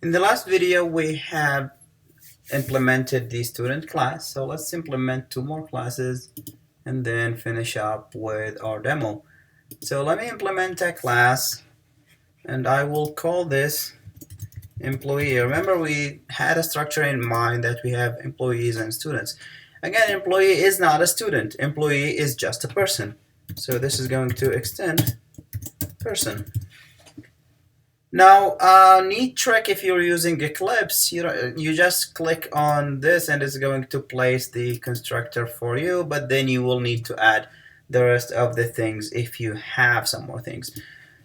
In the last video, we have implemented the student class. So let's implement two more classes and then finish up with our demo. So let me implement a class and I will call this employee. Remember, we had a structure in mind that we have employees and students. Again, employee is not a student. Employee is just a person. So this is going to extend person. Now, neat trick if you're using Eclipse, you just click on this and it's going to place the constructor for you, but then you will need to add the rest of the things if you have some more things.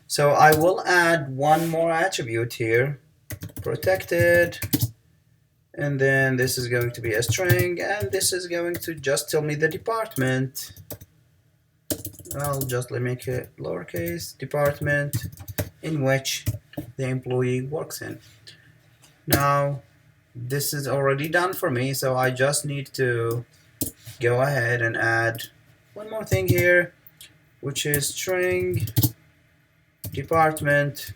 So I will add one more attribute here, protected, and then this is going to be a string, and this is going to just tell me the department. I'll just make it lowercase, department in which the employee works in. Now this is already done for me, so I just need to go ahead and add one more thing here, which is string department,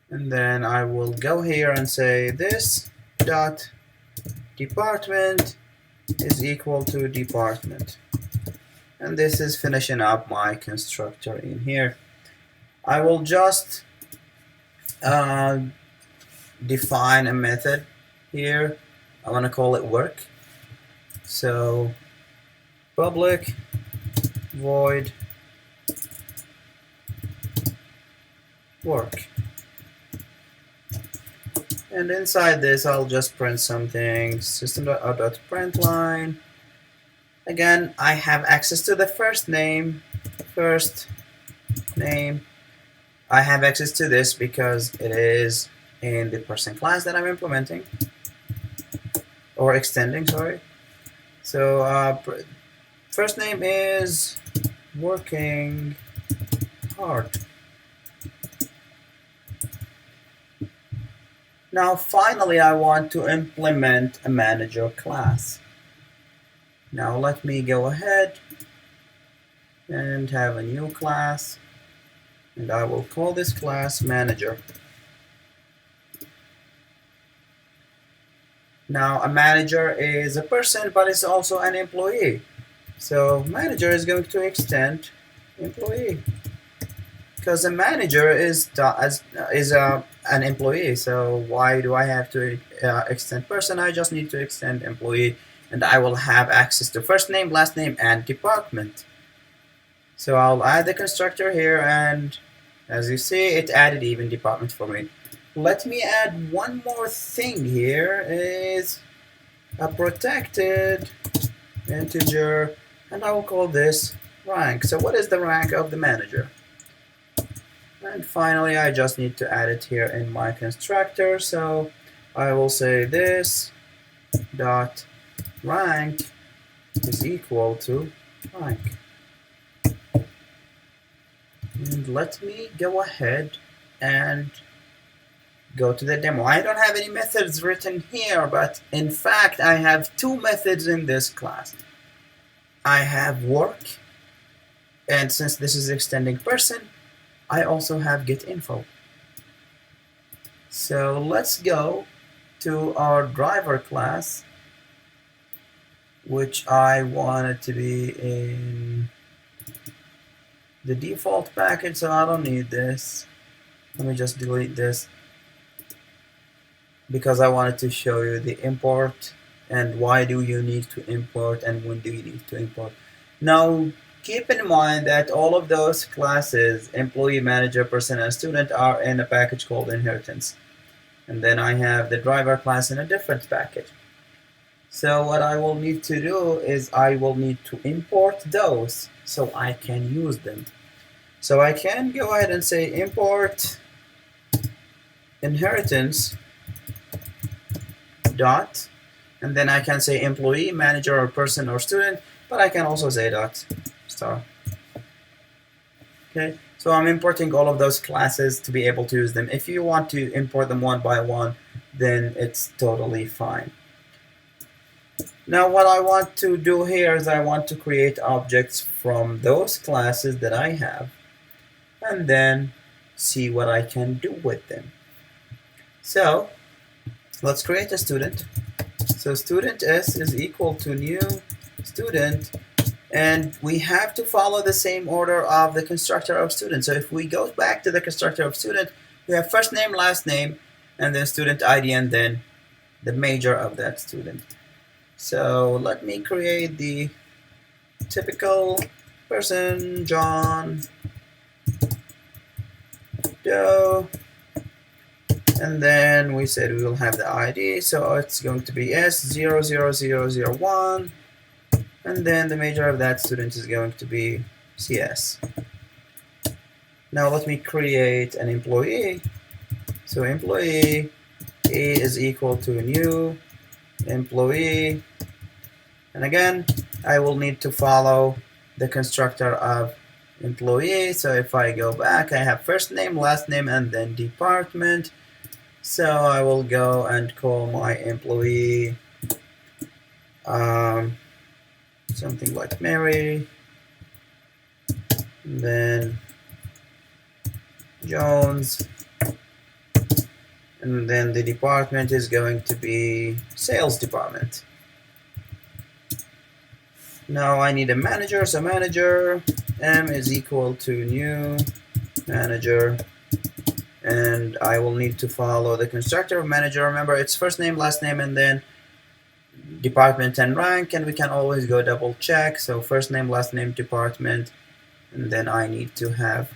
and then I will go here and say this dot department is equal to department, and this is finishing up my constructor in here. I will just define a method here. I want to call it work. So public void work, and inside this I'll just print something, system.out.println. Again, I have access to the first name. I have access to this because it is in the person class that I'm implementing or extending, sorry. So first name is working hard. Now finally I want to implement a manager class. Now let me go ahead and have a new class, and I will call this class manager. Now a manager is a person, but it's also an employee. So manager is going to extend employee, because a manager is an employee. So why do I have to extend person? I just need to extend employee, and I will have access to first name, last name, and department. So I'll add the constructor here, and as you see, it added even department for me. Let me add one more thing here, is a protected integer, and I will call this rank. So what is the rank of the manager? And finally, I just need to add it here in my constructor. So I will say this dot rank is equal to rank. And let me go ahead and go to the demo. I don't have any methods written here, but in fact I have two methods in this class. I have work, and since this is extending person, I also have getInfo. So let's go to our driver class, which I want it to be in the default package, so I don't need this. Let me just delete this, because I wanted to show you the import and why do you need to import and when do you need to import. Now keep in mind that all of those classes, employee, manager, person, and student, are in a package called inheritance, and then I have the driver class in a different package. So what I will need to do is I will need to import those so I can use them. So I can go ahead and say import inheritance dot, and then I can say employee, manager, or person, or student, but I can also say dot star. Okay, so I'm importing all of those classes to be able to use them. If you want to import them one by one, then it's totally fine. Now what I want to do here is I want to create objects from those classes that I have, and then see what I can do with them. So let's create a student. So student s is equal to new student, and we have to follow the same order of the constructor of student. So if we go back to the constructor of student, we have first name, last name, and then student ID, and then the major of that student. So let me create the typical person, John Doe, and then we said we will have the ID, so it's going to be S00001, and then the major of that student is going to be CS. Now let me create an employee. So employee A is equal to new employee, and again I will need to follow the constructor of employee. So if I go back, I have first name, last name, and then department. So I will go and call my employee something like Mary, and then Jones, and then the department is going to be sales department. Now I need a manager, so manager M is equal to new manager, and I will need to follow the constructor of manager. Remember, it's first name, last name, and then department and rank, and we can always go double check. So first name, last name, department, and then I need to have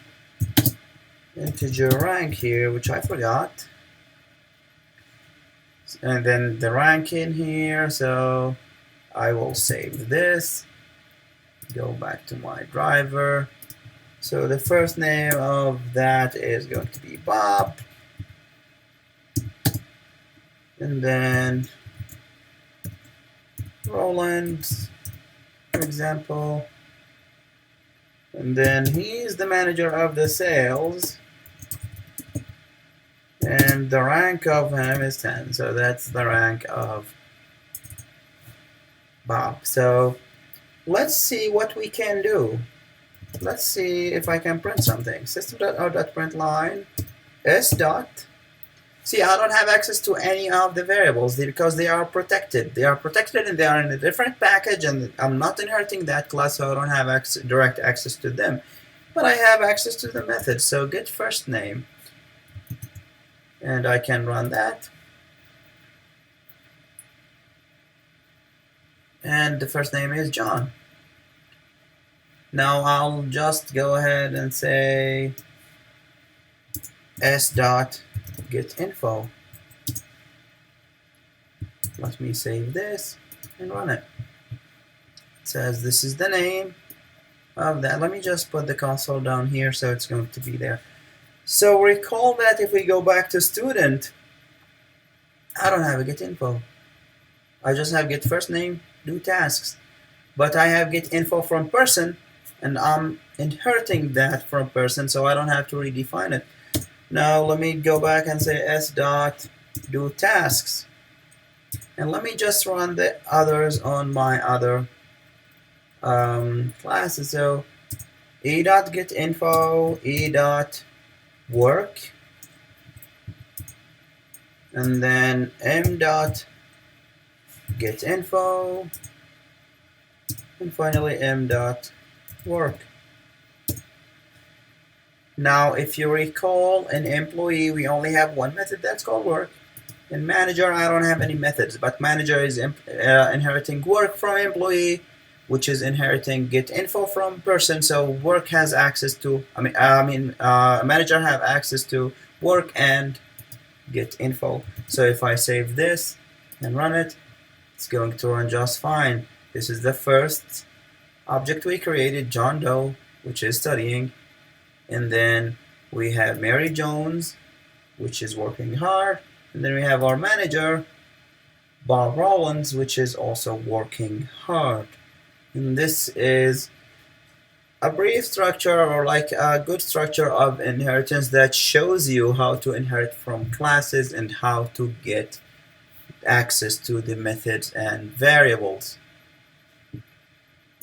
integer rank here, which I forgot, and then the rank in here. So I will save this, go back to my driver. So the first name of that is going to be Bob, and then Roland, for example, and then he's the manager of the sales, and the rank of him is 10. So that's the rank of Bob. So let's see what we can do. Let's see if I can print something. System.out.println s dot. See, I don't have access to any of the variables because they are protected. They are protected and they are in a different package, and I'm not inheriting that class, so I don't have direct access to them. But I have access to the method. So get first name, and I can run that. And the first name is John. Now I'll just go ahead and say s dot get info. Let me save this and run it. It says this is the name of that. Let me just put the console down here so it's going to be there. So recall that if we go back to student, I don't have a get info. I just have get first name, do tasks. But I have get info from person, and I'm inheriting that from person, so I don't have to redefine it. Now let me go back and say s dot do tasks, and let me just run the others on my other classes. So e dot get info, e dot work, and then m dot get info, and finally m dot work. Now if you recall, in employee we only have one method that's called work. In manager I don't have any methods, but manager is inheriting work from employee, which is inheriting get info from person. So work has access to, manager have access to work and get info. So if I save this and run it, it's going to run just fine. This is the first object we created, John Doe, which is studying, and then we have Mary Jones, which is working hard, and then we have our manager, Bob Rollins, which is also working hard. And this is a brief structure, or like a good structure of inheritance that shows you how to inherit from classes and how to get access to the methods and variables.